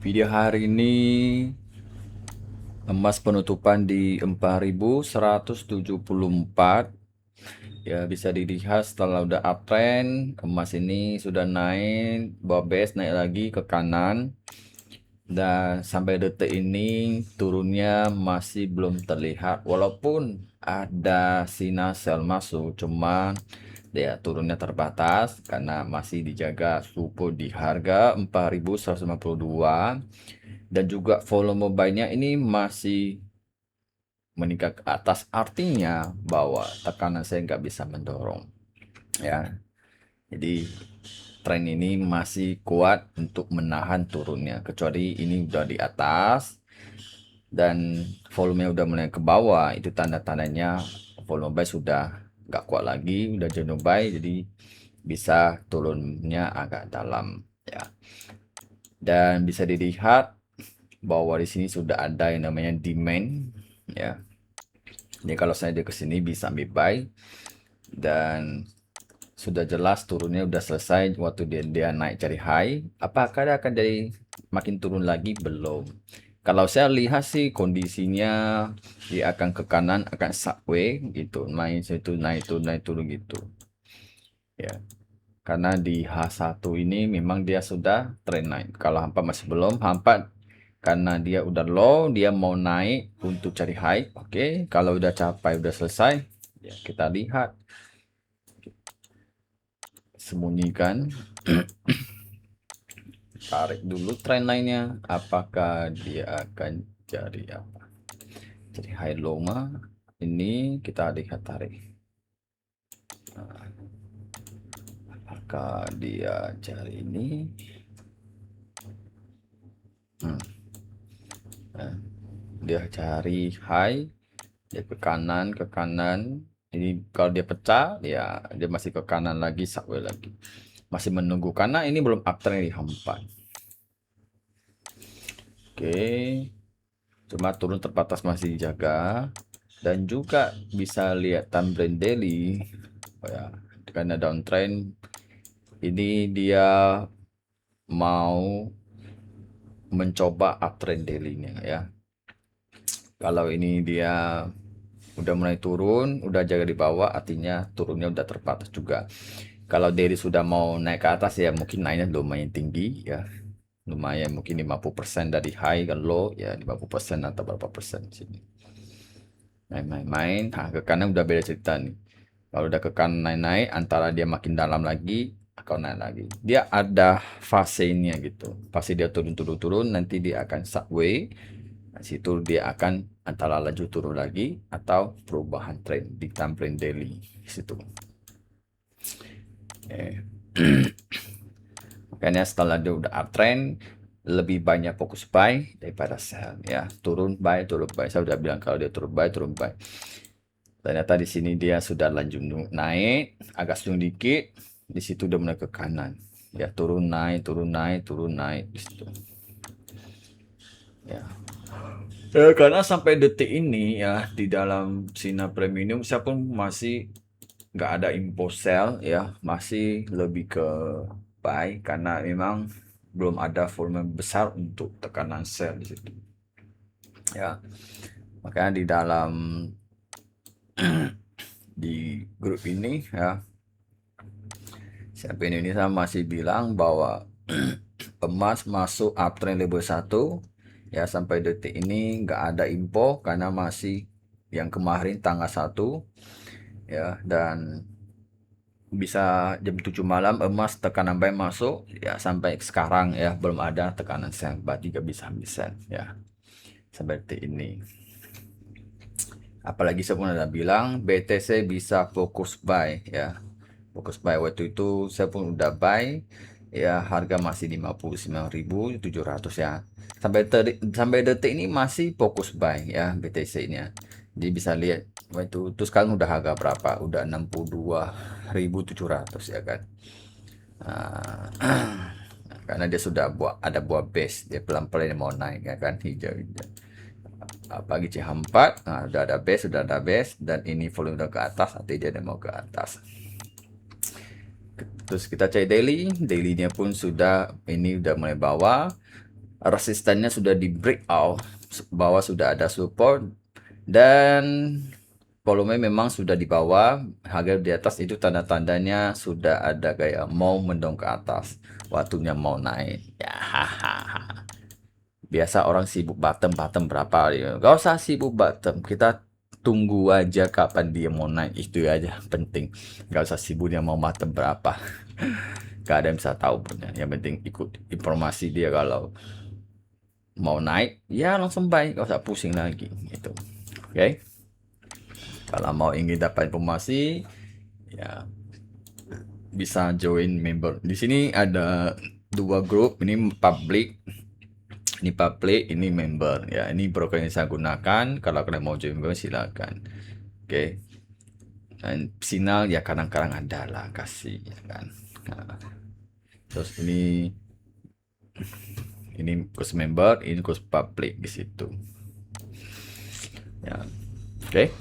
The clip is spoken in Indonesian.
Video hari ini emas penutupan di 4174. Ya, bisa dilihat setelah udah uptrend, emas ini sudah naik, bawah base naik lagi ke kanan, dan sampai detik ini turunnya masih belum terlihat walaupun ada sinyal sell masuk, cuma ya turunnya terbatas karena masih dijaga support di harga 4152, dan juga volume buy-nya ini masih meningkat ke atas, artinya bahwa tekanan saya nggak bisa mendorong ya. Jadi tren ini masih kuat untuk menahan turunnya, kecuali ini udah di atas dan volumenya udah mulai ke bawah, itu tanda-tandanya volume buy sudah nggak kuat lagi, udah jenuh buy, jadi bisa turunnya agak dalam ya. Dan bisa dilihat bahwa di sini sudah ada yang namanya demand ya. Jadi kalau saya ke sini bisa ambil buy, dan sudah jelas turunnya udah selesai waktu dia naik cari high. Apakah dia akan jadi makin turun lagi? Belum. Kalau saya lihat sih kondisinya dia akan ke kanan, akan sideways gitu, naik itu naik itu naik turun gitu ya. Karena di H1 ini memang dia sudah trend naik. Kalau hampa masih belum, hampa karena dia udah low, dia mau naik untuk cari high. Oke, kalau udah capai, udah selesai, ya kita lihat, sembunyikan, tarik dulu trend lainnya. Apakah dia akan cari apa? Cari high low mah. Ini kita lihat tarik. Apakah dia cari ini? Hmm. Nah, dia cari high, dia ke kanan. Ini kalau dia pecah, ya dia masih ke kanan lagi, sideways lagi. Masih menunggu karena ini belum uptrend di hampa. Oke, cuma turun terbatas masih dijaga, dan juga bisa lihat time trend daily. Oh ya, karena downtrend ini dia mau mencoba uptrend daily-nya ya. Kalau ini dia udah mulai turun, udah jaga di bawah, artinya turunnya udah terbatas juga. Kalau daily sudah mau naik ke atas ya mungkin naiknya lumayan tinggi ya. Lumayan mungkin 50% dari high ke low ya, 50% atau berapa persen sini. Main-main, nah ke kanan udah beda cerita nih. Kalau udah ke kanan naik-naik, antara dia makin dalam lagi atau naik lagi. Dia ada fasenya gitu. Fase dia turun-turun-turun, nanti dia akan sideways. Nah, situ dia akan antara laju turun lagi atau perubahan trend di time frame daily di situ. Eh. Makanya setelah dia udah uptrend, lebih banyak fokus buy daripada sell ya. Turun buy, turun buy. Saya udah bilang kalau dia turun buy, turun buy. Ternyata di sini dia sudah lanjut naik, agak sejauh dikit, di situ udah mulai ke kanan. Ya, turun naik, turun naik, turun naik di situ. Ya. Ya, karena sampai detik ini ya di dalam Sina Premium saya pun masih nggak ada info sell ya, masih lebih ke buy karena memang belum ada volume besar untuk tekanan sell di situ. Ya, makanya di dalam di grup ini ya, siapa Indonesia masih bilang bahwa emas masuk uptrend level 1 ya. Sampai detik ini nggak ada info karena masih yang kemarin tanggal 1 ya, dan bisa jam 7 malam emas tekanan buy masuk ya, sampai sekarang ya belum ada tekanan sell, berarti gak bisa bisa ya sampai detik ini. Apalagi saya pun ada bilang BTC bisa fokus buy ya, fokus buy. Waktu itu saya pun udah buy ya, harga masih 59.700 ya. Sampai detik ini masih fokus buy ya BTC nya. Jadi bisa lihat waktu itu sekarang udah harga berapa, udah 62.700 ya kan. Nah, karena dia sudah buat base, dia pelan-pelan mau naik ya kan, hijau-hijau. Pagi C4, nah, sudah ada base, dan ini volume udah ke atas, artinya dia mau ke atas. Terus kita cek daily, dailynya pun sudah ini udah mulai bawah. resistannya sudah di breakout, bawah sudah ada support, dan volume memang sudah di bawah, harga di atas, itu tanda-tandanya sudah ada kayak mau mendong ke atas, waktunya mau naik ya. Hahaha. Biasa orang sibuk bottom berapa ya, gak usah sibuk bottom, kita tunggu aja kapan dia mau naik, itu aja penting. Gak usah sibuk dia mau bottom berapa, gak ada yang bisa tahu punya. Yang penting ikut informasi dia, kalau mau naik ya langsung buy, gak usah pusing lagi gitu. Oke, kalau mau ingin dapat informasi ya bisa join member. Di sini ada dua grup, ini public, ini member ya. Ini broker yang saya gunakan, kalau kalian mau join member silakan. Oke, dan sinyal ya kadang-kadang ada lah kasih ya kan. Nah, terus ini khusus member, ini khusus public di situ ya. Oke.